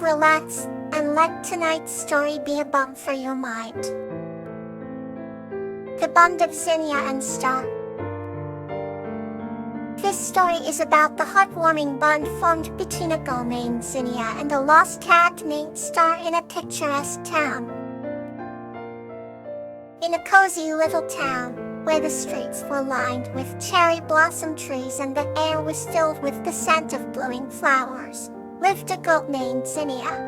relax, and let tonight's story be a balm for your mind. The Bond of Zinnia and Star. This story is about the heartwarming bond formed between a girl named Zinnia and a lost cat named Star in a picturesque town. In a cozy little town, where the streets were lined with cherry blossom trees and the air was filled with the scent of blooming flowers, lived a girl named Zinnia.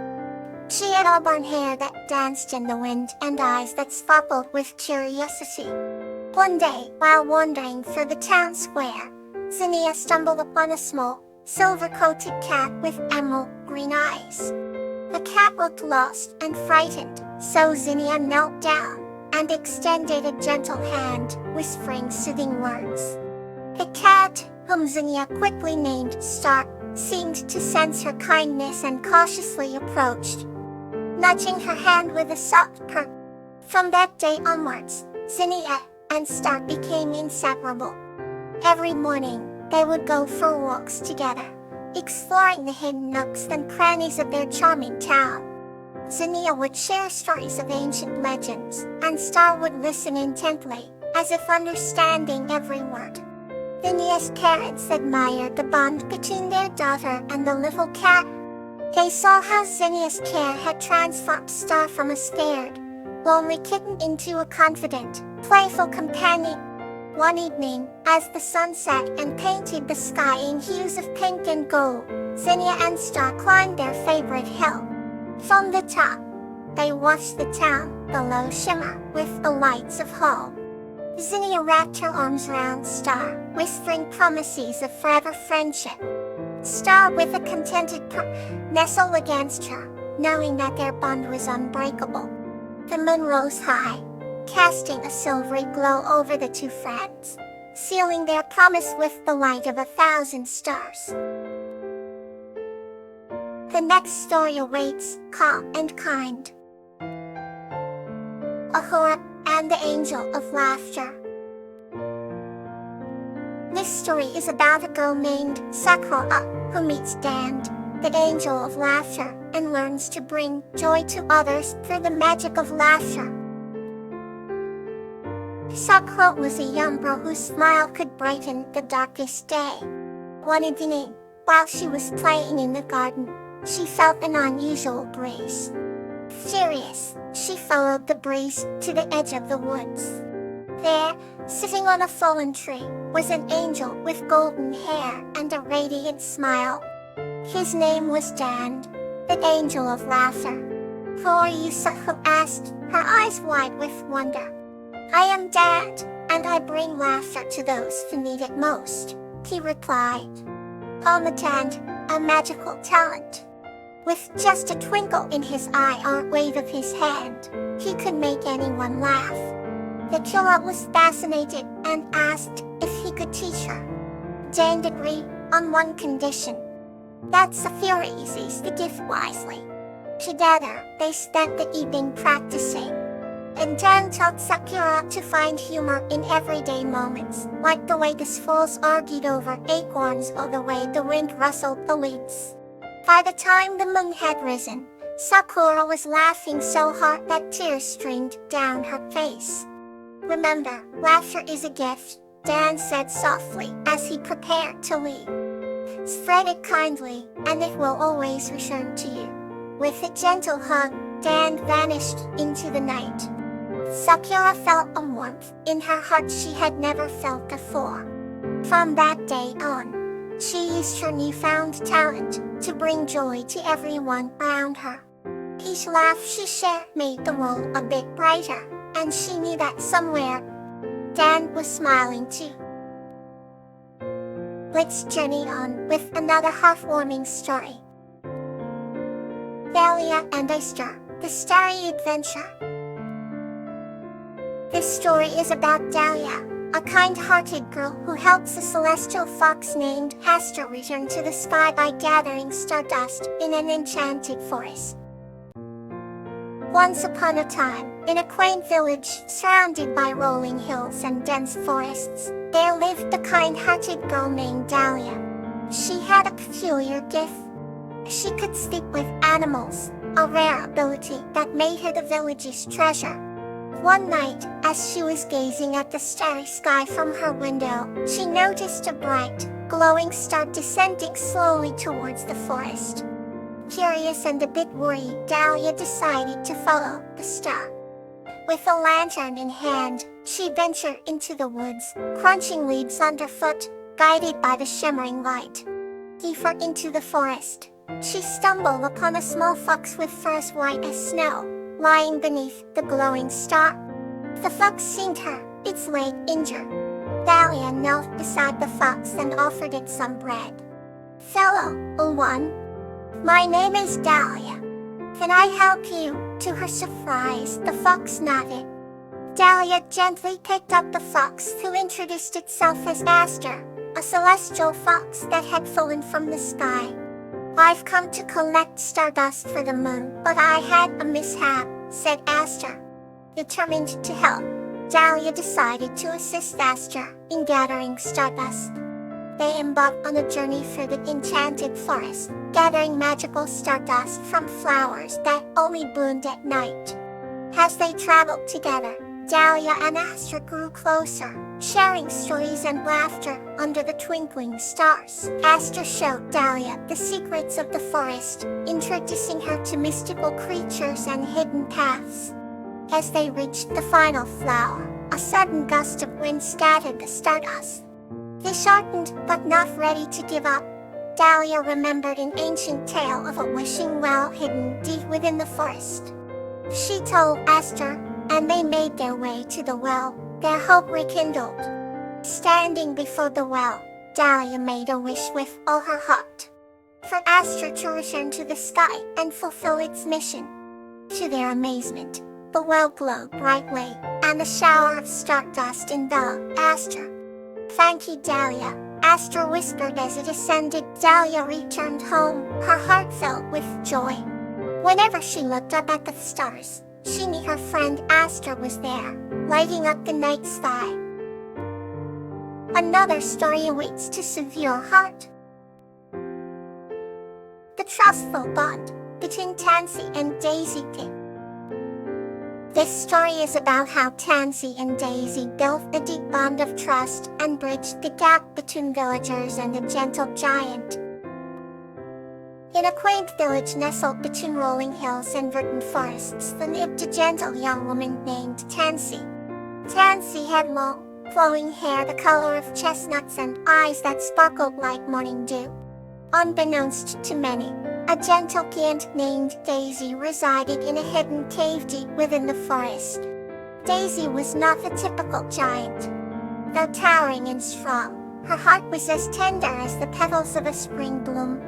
She had auburn hair that danced in the wind and eyes that sparkled with curiosity. One day, while wandering through the town square, Zinnia stumbled upon a small, silver-coated cat with emerald green eyes. The cat looked lost and frightened, so Zinnia knelt down and extended a gentle hand, whispering soothing words. The cat, whom Zinnia quickly named Star, seemed to sense her kindness and cautiously approached, nudging her hand with a soft purr. From that day onwards, Zinnia and Star became inseparable. Every morning, they would go for walks together, exploring the hidden nooks and crannies of their charming town. Zinnia would share stories of ancient legends, and Star would listen intently, as if understanding every word. Zinnia's parents admired the bond between their daughter and the little cat. They saw how Zinnia's care had transformed Star from a scared, lonely kitten into a confident, playful companion. One evening, as the sun set and painted the sky in hues of pink and gold, Zinnia and Star climbed their favorite hill. From the top, they watched the town below shimmer with the lights of home. Zinnia wrapped her arms around Star, whispering promises of forever friendship. Star, with a contented purr, nestled against her, knowing that their bond was unbreakable. The moon rose high, casting a silvery glow over the two friends, sealing their promise with the light of 1,000 stars. The next story awaits, calm and kind. Ahura and the Angel of Laughter. This story is about a girl named Sakura, who meets Dan, the Angel of Laughter, and learns to bring joy to others through the magic of laughter. Sakura was a young girl whose smile could brighten the darkest day. One evening, while she was playing in the garden, she felt an unusual breeze. Furious, she followed the breeze to the edge of the woods. There, sitting on a fallen tree, was an angel with golden hair and a radiant smile. His name was Dan, the Angel of Laughter. "Who are you, Sakura asked, her eyes wide with wonder. "I am Dan, and I bring laughter to those who need it most," he replied. Dan, a magical talent. With just a twinkle in his eye or a wave of his hand, he could make anyone laugh. The killer was fascinated and asked if he could teach her. Dan agreed on one condition: that Sakura uses the gift wisely. Together, they spent the evening practicing. And Dan taught Sakura to find humor in everyday moments, like the way the squirrels argued over acorns or the way the wind rustled the leaves. By the time the moon had risen, Sakura was laughing so hard that tears streamed down her face. "Remember, laughter is a gift," Dan said softly as he prepared to leave. "Spread it kindly, and it will always return to you." With a gentle hug, Dan vanished into the night. Sakura felt a warmth in her heart she had never felt before. From that day on, she used her newfound talent to bring joy to everyone around her. Each laugh she shared made the world a bit brighter, and she knew that somewhere, Dan was smiling too. Let's journey on with another heartwarming story. Dahlia and Esther, the Starry Adventure. This story is about Dahlia, a kind-hearted girl who helps a celestial fox named Hester return to the sky by gathering stardust in an enchanted forest. Once upon a time, in a quaint village surrounded by rolling hills and dense forests, there lived a kind-hearted girl named Dahlia. She had a peculiar gift. She could speak with animals, a rare ability that made her the village's treasure. One night, as she was gazing at the starry sky from her window, she noticed a bright, glowing star descending slowly towards the forest. Curious and a bit worried, Dahlia decided to follow the star. With a lantern in hand, she ventured into the woods, crunching leaves underfoot, guided by the shimmering light. Deeper into the forest, she stumbled upon a small fox with furs white as snow, lying beneath the glowing star. The fox seen her, its leg injured. Dahlia knelt beside the fox and offered it some bread. "Fellow one, my name is Dahlia. Can I help you?" To her surprise, the fox nodded. Dahlia gently picked up the fox, who introduced itself as Aster, a celestial fox that had fallen from the sky. "I've come to collect stardust for the moon, but I had a mishap," said Aster. Determined to help, Dahlia decided to assist Aster in gathering stardust. They embarked on a journey through the enchanted forest, gathering magical stardust from flowers that only bloomed at night. As they traveled together, Dahlia and Aster grew closer, sharing stories and laughter under the twinkling stars. Aster showed Dahlia the secrets of the forest, introducing her to mystical creatures and hidden paths. As they reached the final flower, a sudden gust of wind scattered the stardust. Disheartened but not ready to give up, Dahlia remembered an ancient tale of a wishing well hidden deep within the forest. She told Aster, and they made their way to the well, their hope rekindled. Standing before the well, Dahlia made a wish with all her heart, for Aster to return to the sky and fulfill its mission. To their amazement, the well glowed brightly, and a shower of stardust enveloped Aster. "Thank you, Dahlia," Aster whispered as it ascended. Dahlia returned home, her heart filled with joy. Whenever she looked up at the stars, she knew her friend Aster was there, lighting up the night sky. Another story awaits to soothe your heart. The trustful bond between Tansy and Daisy. This story is about how Tansy and Daisy built a deep bond of trust and bridged the gap between villagers and a gentle giant. In a quaint village nestled between rolling hills and verdant forests, there lived a gentle young woman named Tansy. Tansy had long, flowing hair the color of chestnuts and eyes that sparkled like morning dew. Unbeknownst to many, a gentle giant named Daisy resided in a hidden cave deep within the forest. Daisy was not a typical giant. Though towering and strong, her heart was as tender as the petals of a spring bloom.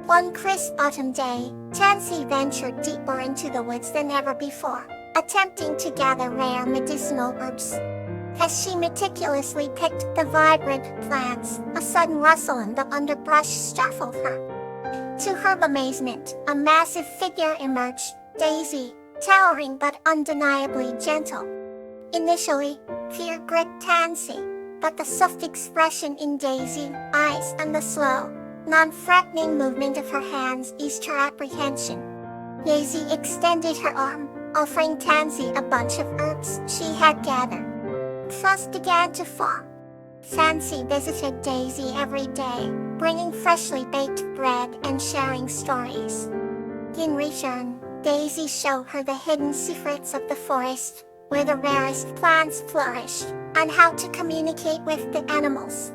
One crisp autumn day, Tansy ventured deeper into the woods than ever before, attempting to gather rare medicinal herbs. As she meticulously picked the vibrant plants, a sudden rustle in the underbrush startled her. To her amazement, a massive figure emerged, Daisy, towering but undeniably gentle. Initially, fear gripped Tansy, but the soft expression in Daisy's eyes and the slow, non-threatening movement of her hands eased her apprehension. Daisy extended her arm, offering Tansy a bunch of herbs she had gathered. Trust began to form. Tansy visited Daisy every day, bringing freshly baked bread and sharing stories. In return, Daisy showed her the hidden secrets of the forest, where the rarest plants flourished, and how to communicate with the animals.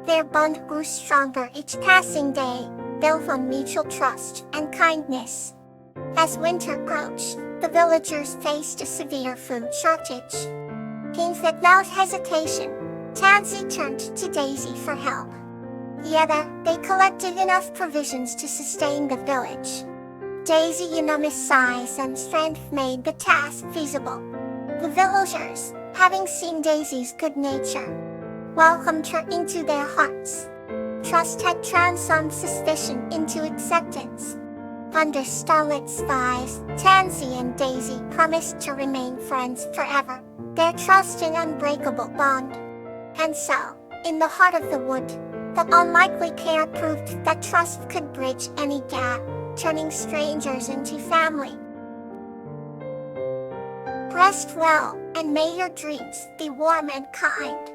Their bond grew stronger each passing day, built on mutual trust and kindness. As winter approached, the villagers faced a severe food shortage. Without hesitation, Tansy turned to Daisy for help. Together, they collected enough provisions to sustain the village. Daisy's enormous size and strength made the task feasible. The villagers, having seen Daisy's good nature, welcomed her into their hearts. Trust had transformed suspicion into acceptance. Under starlit skies, Tansy and Daisy promised to remain friends forever, their trust an unbreakable bond. And so, in the heart of the wood, the unlikely pair proved that trust could bridge any gap, turning strangers into family. Rest well, and may your dreams be warm and kind.